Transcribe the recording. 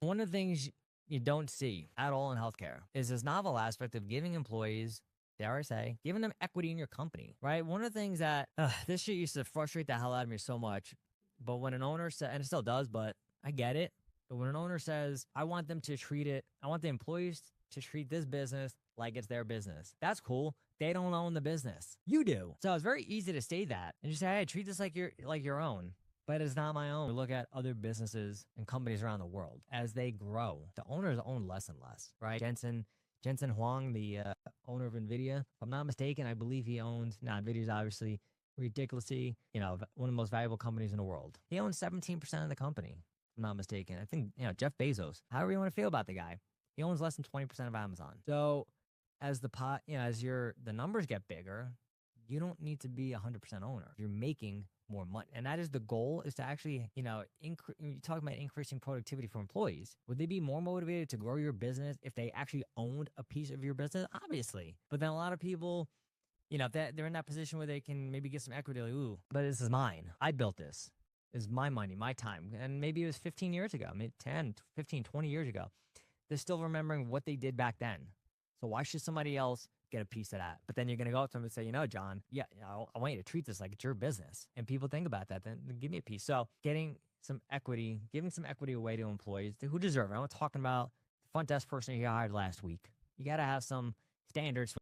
One of the things you don't see at all in healthcare is this novel aspect of giving employees, dare I say, giving them equity in your company, right? One of the things that this shit used to frustrate the hell out of me so much, but when an owner said, and it still does, but I get it. But when an owner says, I want them to treat it, I want the employees to treat this business like it's their business. That's cool. They don't own the business. You do. So it's very easy to say that and just say, hey, treat this like your own. But it's not my own. We look at other businesses and companies around the world as they grow. The owners own less and less, right? Jensen Huang, the owner of NVIDIA, if I'm not mistaken, I believe he owns, now NVIDIA's obviously ridiculously, one of the most valuable companies in the world. He owns 17% of the company, if I'm not mistaken. I think, Jeff Bezos, however you want to feel about the guy, he owns less than 20% of Amazon. So as the numbers get bigger, you don't need to be 100% owner. You're making more money. And that is the goal, is to actually, you talk about increasing productivity for employees. Would they be more motivated to grow your business if they actually owned a piece of your business? Obviously. But then a lot of people, if they're in that position where they can maybe get some equity, like, ooh, but this is mine. I built this. This is my money, my time. And maybe it was 15 years ago, maybe 10, 15, 20 years ago. They're still remembering what they did back then. So why should somebody else get a piece of that? But then you're going to go up to them and say, John, I want you to treat this like it's your business. And people think about that, then give me a piece. So giving some equity away to employees who deserve it. I'm not talking about the front desk person you hired last week. You got to have some standards for